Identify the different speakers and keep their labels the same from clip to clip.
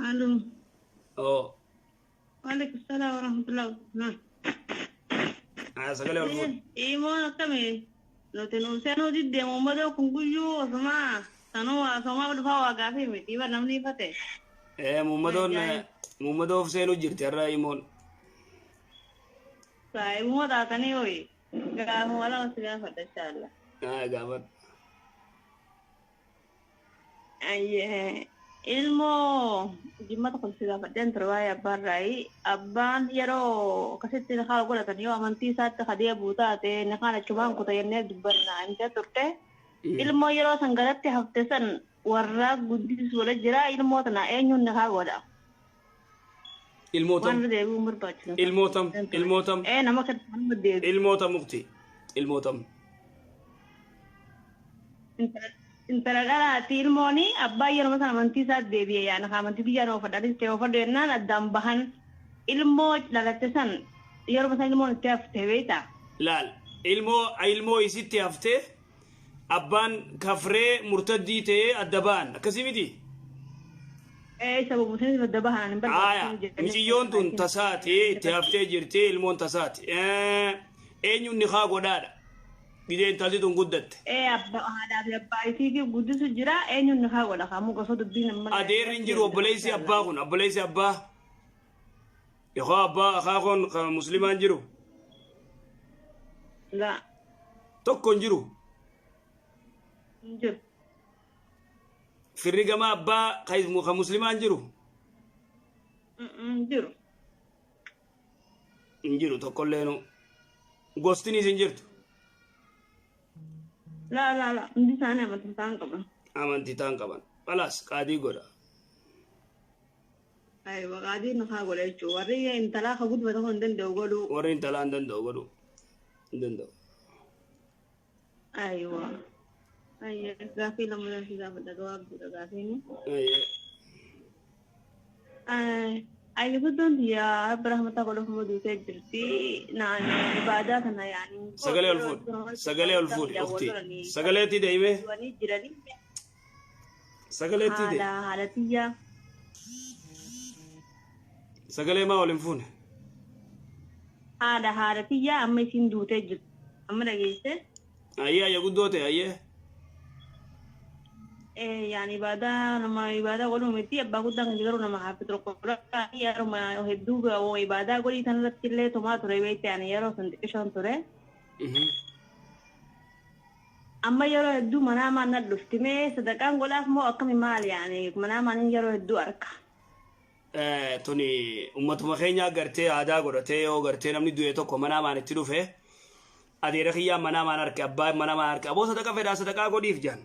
Speaker 1: الو.
Speaker 2: أو
Speaker 1: وعليكم السلام ورحمة الله وبركاته.
Speaker 2: سقلي والفول
Speaker 1: إيه ما كمي لو تنوسانو دي ديمو مدو كنكويو وسما سنو وسما ودفا وقافي متي ونمني فتي
Speaker 2: محمدون في سينو جرتي الرأيمون
Speaker 1: ساي مو تاتني وي قافو ولا وسيا فتي إن شاء الله.
Speaker 2: قابل
Speaker 1: أيه ilmo jimata ko sila paden terwaya barai abban yaro kasit na kala ko tan yo amanti sa ta kadiya buta te nakala chubang ko tayne dubban na ante turte ilmo yaro sangarat te haftesan warra gudis wala jira ilmo tana enyun na ha goda
Speaker 2: الموتم
Speaker 1: wan de umur bachna
Speaker 2: الموتم
Speaker 1: namakat man de
Speaker 2: الموتم مختي الموتم
Speaker 1: Interalara ilmoni abba yaro masana amanti sa debiya yana ka amanti yaro fadari te ofade nan adam bahan ilmo lalatesan yaro masana ilmo tef teveta
Speaker 2: لا ilmo يسيتي هفته أبان كفري مرتدي تي الدبان كسيمتي
Speaker 1: sabu musin da bahan ban
Speaker 2: مش يونتون تساتي تهفته جرتي المون تساتي أنيو نخاغو دادا بدين تالتون قدت
Speaker 1: abba hada abba isigi gudisu jira enyun na hawo da kamu ko sodo bin man
Speaker 2: أدير نجرو بليسي أباهون أبليسي أباه يخا أبا أخاكون مسلمان جرو
Speaker 1: la
Speaker 2: tokkon jiru
Speaker 1: njur
Speaker 2: firri gama abba kay musliman jiru
Speaker 1: njur
Speaker 2: injiru tokkon leno gostini sinjirtu
Speaker 1: la ndi sana matan tanka ba
Speaker 2: amanti tan qaban خلاص qadi goda
Speaker 1: ay wagadi na hawo le chu wari intala ka gud wada hon den dogodu
Speaker 2: warin talan dan dogodu dendo
Speaker 1: aywa ay gafi la mun fi gafi da gawab da gafi ni ay gudon ya rahmata ko lo mu dute jirti na ibadat na yani
Speaker 2: sagale alfud ukhti sagaleti dayme
Speaker 1: wani jirani
Speaker 2: sagaleti de
Speaker 1: halatiya
Speaker 2: sagale ma olimfun
Speaker 1: halatiya amma sin dute jit amma da gese
Speaker 2: ayya ya gudote ayye
Speaker 1: يعني بعدها لما يبادة قولوا متي أبغى قدام نجارو لما حافظ ركوبرا يا رما يهدوه أو يبادة قولي تنلت كله توما ترى بيت يعني يا رو سندكشان ترى أما يا رو هدو منا ما ندلفتمه صدقان قولا مو أكمل مال يعني منا ما نيجارو هدو أركا
Speaker 2: tuni ummatuma keenya gartee aadaa godhatee yoo gartee namni du'e tokko mana maanitti dhufe adeera kiyyaa mana maan harke abbaa mana maan harke aboo sadaqa fedhaa sadaqaa godhiif jaan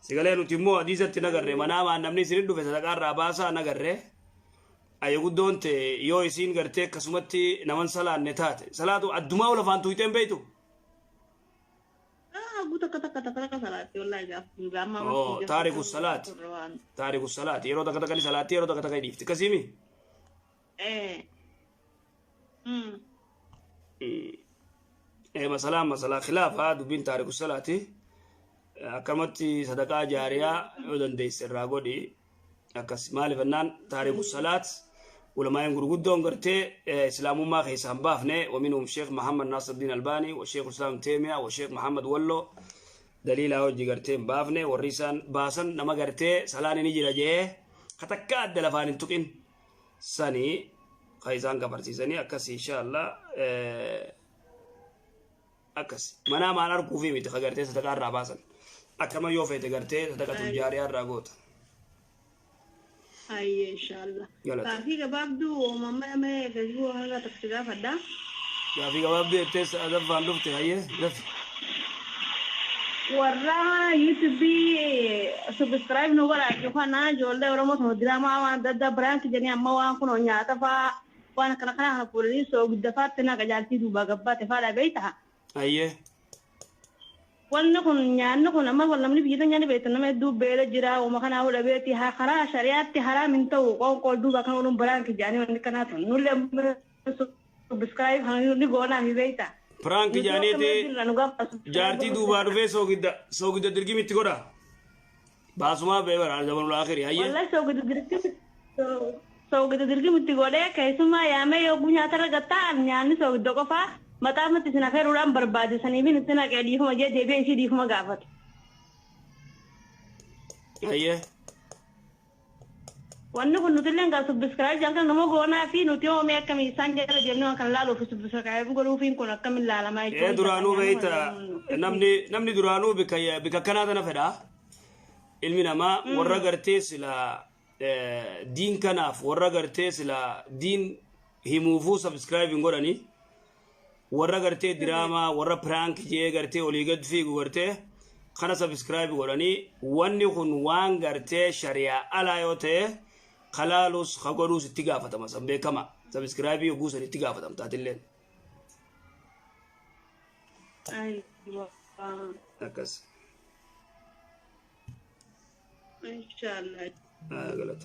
Speaker 2: sigalee nuti immoo hadiisatti nagarre mana maan namni isin dhufe sadaqaa irraa baasaa nagarre ayya guddoon ta'e yoo isiin gartee akkasumatti naman salaanne taate salaatu addumaa olafaan tuuteen beeytu taariku salaati yeroo takka takkani salaatti yeroo takka takka dhiifti kasimi masalaa khilaafa dubbiin taariku salaati akkamatti sadaqaa jaariyaa yoo dandeesse irraa godhi akkas maaliif ennaan taariku salaat علماء غرغدون غرتي اسلام ما خيسان بافنه ومنهم الشيخ محمد ناصر الدين الباني والشيخ الاسلام تيميه والشيخ محمد ولو دليل اوجي غرتي بافنه وريسان باسن نما غرتي سلاني نيجي رجه خطكا دلفان تقين سني خيسان كبرتي سني اكس ان شاء الله اكس منا ما نركو في ميت خغرتي ستقار راباسن اكما يوفيت غرتي صدقه جاريه راغوت
Speaker 1: أي إن شاء الله. في كباب دو ماما ما كجوا هلا تكتجا فدا.
Speaker 2: في كباب دو تيس هذا فاندوفت هاي لف.
Speaker 1: ورا يوتيوب سبسكرايب نوبر أشوفنا جولده ورموس مدرما وان ددا برانك جني أما وان كنو نياتا فا وان كنا هنقولني سو بدفعت تنا كجالتي دوبا كبا تفعل بيتها.
Speaker 2: أيه.
Speaker 1: Wanna kun nyanna kun amma wala mni bijitan nyani betan na du bela jira o makana wala beti ha khara shariat ti haram into ko du ba kan ulum baran ki jani wani kana to nulle subscribe han ni gona hi beta
Speaker 2: prank jani te jarti du ba rufe so gidda dirgi mitti goda basuma be bara zaman akhir hayya
Speaker 1: wala so gidda dirgi So gitu dirgi mesti gode kayak semua ya me yo punya tergata nyani so gitu kok fa mata mati sina fer uram berbadi sani bin tina kayak di huma je debe si di huma gafat
Speaker 2: aye
Speaker 1: wannu kun nutilen ga subscribe jangan namo gona fi nutio me kami sanje la jenno kan lalo fi subscribe ngoro fi kun kam la mai
Speaker 2: e duranu beita namni duranu bika kanada na feda ilmina ma warra garte sila din kanaf warra garte sila din himufu subscribing godani warra garte drama warra prank je garte oligad fi garte khana subscribe godani wanni khun wan garte sharia ala yote khalalus khagorus tigafata masambe kama subscribe yo gusa tigafata tatillen
Speaker 1: ay
Speaker 2: akas
Speaker 1: inshallah
Speaker 2: غلط